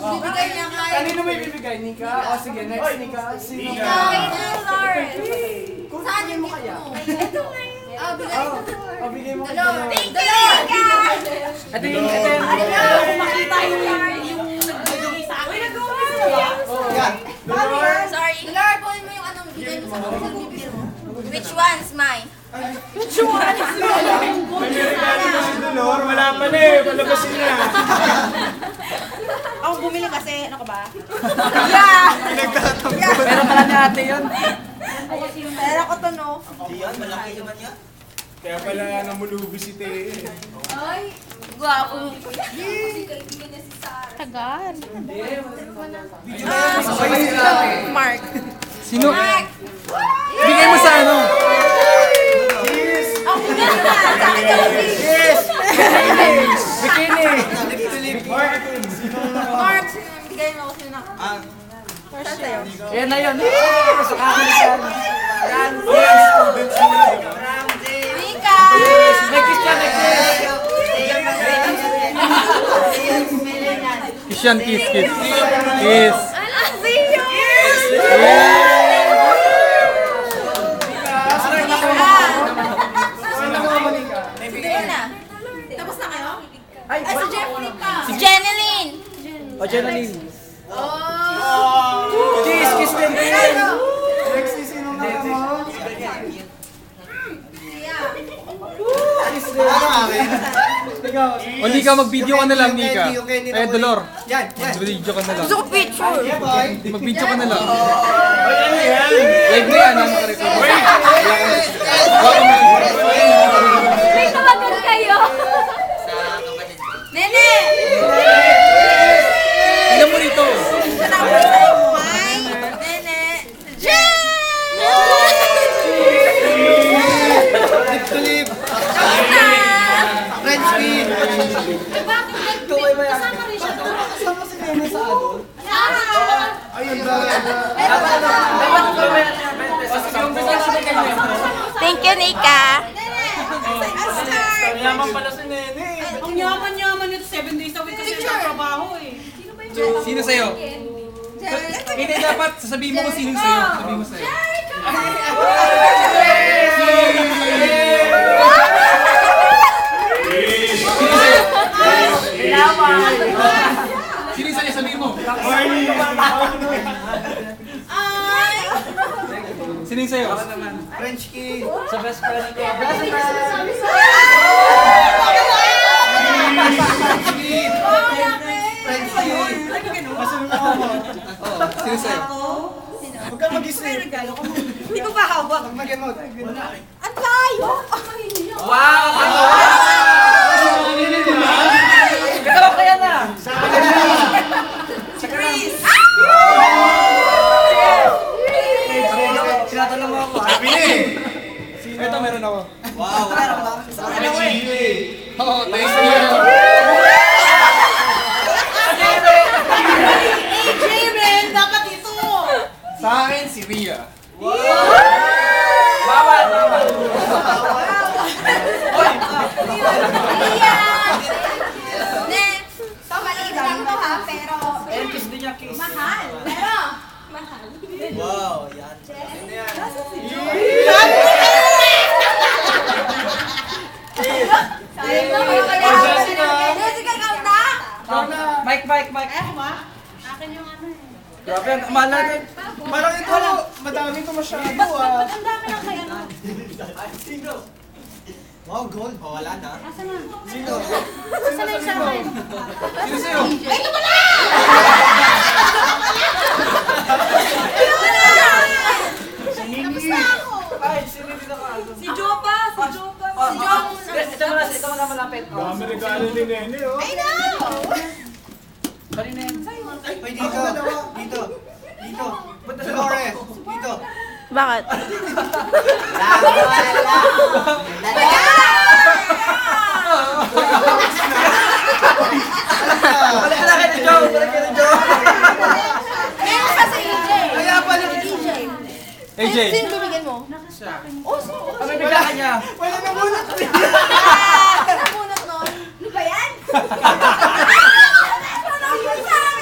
bibigay niya kay... Kanino mo ibibigay? Nika? O sige, next Nika. Sino Kay ka? Lawrence. Kung Saan bigay mo kaya? Ito ngayon. Bigay ko. O bigay mo kay Dolor. Dolor. Dolor! Ito yung Kung makita yung nagbibigay sa akin. Yan. Dolor. Sorry. Dolor, kunin mo yung anong bigay mo sa akin. Which one's mine? Which one is mine? May regalo na si Dolor. Wala pa na eh. Palabasin na. Ako bumili kasi, ano ka ba? Yeah! Pero pala ni ate yun. Pero ako to, no? Yan, malaki naman yan. Kaya pala namulubi si Tee. Ay, gwapo mo po yan. Kasi kaibigan niya si Sarah. Tagal. Mark. Sino? Mark! Bigay mo sa ano? Ang bigay na! Sa akin yung Yes! Bikini! Mark, bigay mo kasi na. Saan sa'yo? Ayan na yun. Sa akin yan. Yan. Mika! Next yan, next yan. Kiss yan, kiss, kiss. Kiss. Ano? See you! Bigay na. Tapos na kayo? Ay, si Jeffrey pa. Si Jeneline! O, Jenaline. Oh! Kiss, kiss din. Next is sinong naka mo? Kiss din. Ikaw. O, Nika, mag-video ka na lang, Nika. Eh, Dolor. Yan, yan. Mag-video ka na lang. Gusto ko picture. Mag-video ka na lang. Ay, ano yan? Live na yan, ha? Naka-record. May tawagan kayo. Nene! Tingnan mo rito. Siya nakapag sa'yo. Hi! Nene! Jen! Lip to lip. Kamusta? French bean. Bakit kasama rin siya doon? Kasama si Nene sa adult? Ah! Ayun, brother. Thank you, Nika. Yaman pala si Nene. Ang yaman-yaman nito, 7 days a week kasi nagtrabaho eh. Sino sa'yo? Hindi dapat sasabihin mo kung sino sa'yo. Sabihin mo sa'yo. Sino sa'yo? Sabihin mo. Ay! Sino sa'yo? French kiss. Sa best friend ko. French kiss. Sino sa'yo? Huwag kang mag-isip. Hindi ko pa hawak. Huwag mag-emot. Ang layo! Wow! Katawa kaya na. Tinatanong mo ako. Ito, meron ako. Wow. Oh, thank you. J-Ren, dapat ito! Sa akin, si Ria. Bawal, bawal. Next! Maliit lang to ha, pero... And kiss din niya, kiss. Mahal! Pero... Mahal. Wow, yan. Sayang na, wala ka na. Jessica, ikaw na? Mike, Mike, Mike. Akin yung ano eh. Grabe, ang mahal natin. Parang ito, madami ito masyado ah. Ang dami lang kaya ano. Wow, gold. Oh, wala na. Asa na? Sino? Asa na yung sa akin? Sino sa'yo? Ay, ito pala! Kamusta ako? Ay, sino din ako? Si Jopa! Si Jopa! Si John. Ito mo na malapit. Dami regalo ni Nene oh. I know! Bali na yan. Ay, dito. Dito. Dito. Dolores. Dito. Bakit? Balik ka na kay Joe. Balik ka na Joe. Meron pa si EJ. Kaya pala. EJ. AJ. Sino bibigyan mo? Oh, sino? Ano bigla ka niya? Wala na muna. Namunot nun? Ano ba yan?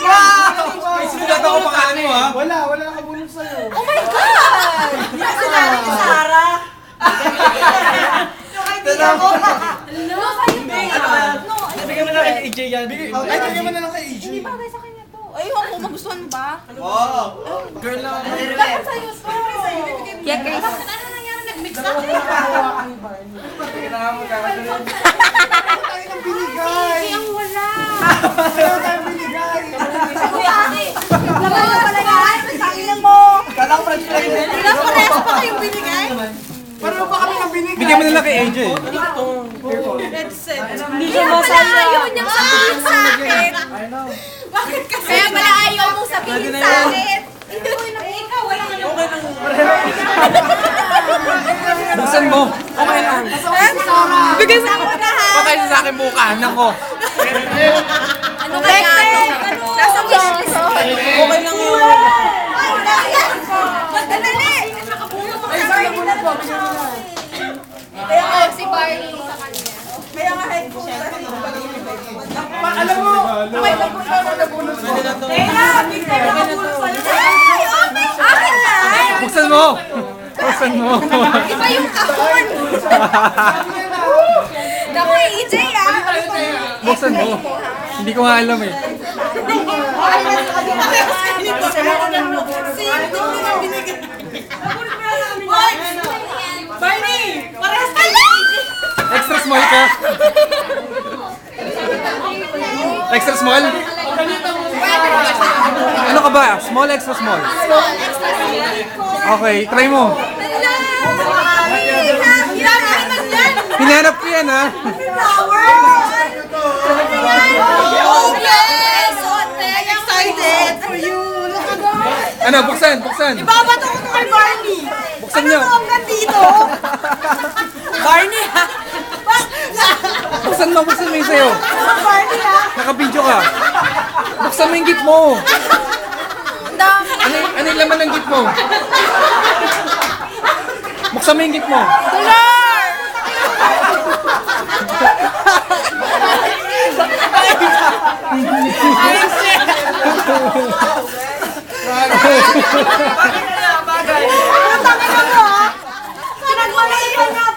Wow! yan. Ay, bigyan mo na lang kay AJ. Bagay sa kanya to. Ayun ko, magustuhan mo ba? Wow! Girl lang. Dapat sa'yo to. Yeah, guys. Bakit ano nangyari? Nag-mix na? Tayo ng binigay. Ang wala. Tayo tayong binigay. Kuya, ate. Laman mo pala yan. Sakilang mo. Kalang friend friend. Ilang pares pa kayong binigay? Pareho pa kami ng binigay. Bigyan mo na lang kay AJ. Hindi siya masaya. Ayaw niyang sabihin sa akin. Bakit kasi? Kaya pala ayaw mong sabihin sa akin. Hindi ko yung ikaw. Wala ka lang. Buksan mo. Okay lang. Bigay sa ako na ha. Okay sa akin buka. Nako. Ano kaya ito? Nasa wish list ko. Okay lang yun. Ay, wala yan. Magdadali. Ay, sorry. Kaya nga si Barney sa kanya. Kaya nga headphone sa Alam mo, may nabunod na nabunod ko. Ay, okay. Akin na. Buksan mo. Buksan mo. Iba yung kahon. Naku, EJ ah. Buksan mo. Hindi ko nga alam eh. Barney! Parehas Extra small ka. Extra small? Ano ka ba? Small, extra small? Okay, try mo. Hinanap ko yan ha. Excited for you. Ano, buksan, buksan. Babato ko kay Barney. Buksan nyo. Hanggang dito. Barney ha? Buksan mo yung sayo. Barney ha? Naka-video ka. Buksan mo yung gift mo. Dami. Ano yung laman ng gift mo? Buksan mo yung gift mo. Dollar!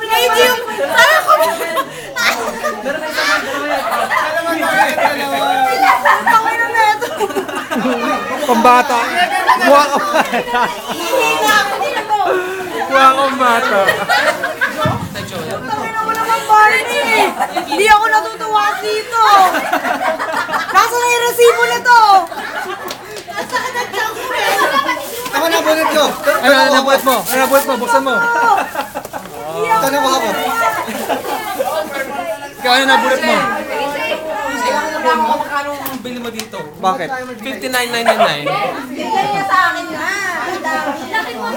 Medium! Parang ko! Tangin na neto! Pambata. Mukha ka bata. Mukha kang bata. Tangin mo naman, Barney! Hindi ako natutuwa dito! Nasaan na yung resibo na to? Nasa ka na dyan ko eh! Ako na bunot ko. Ano, nabuhat mo? Ano, nabuhat mo? Buksan mo. Ito na ko ako. Ikaw, ano nabuhat mo? Magkano ang bili mo dito? Bakit? 59.99. Bigay niya sa akin na!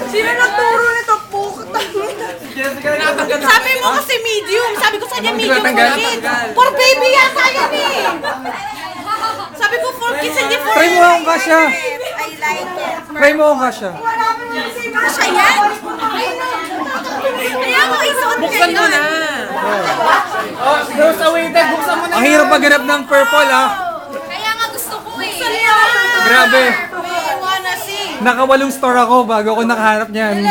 Sino nagturo nito? Puta! Sabi mo kasi medium! Sabi ko sa kanya medium Tinatanggal? for kids! For baby yata yan eh! Sabi ko for kids, hindi for Try mo akong kasha. I like it. Try mo akong kasha. Kasha yan? Kaya mo isuot Buksan mo na! Girls awaited, buksan mo na. Ang hirap maghanap ng purple ah. Kaya nga gusto ko eh. Grabe. I wanna see. Nakawalong store ako bago ako nakahanap niyan.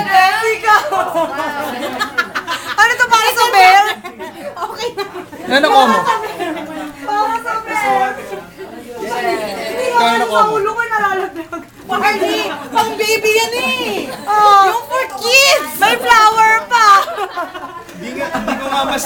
Ano to, para sa bear? Okay na. Ano ko mo? Para sa bear. Ikaw ano ko mo? Ulo ko nalalaglag. Barney, pang baby yan eh. Yung for kids. May flower pa. Hindi ko nga mas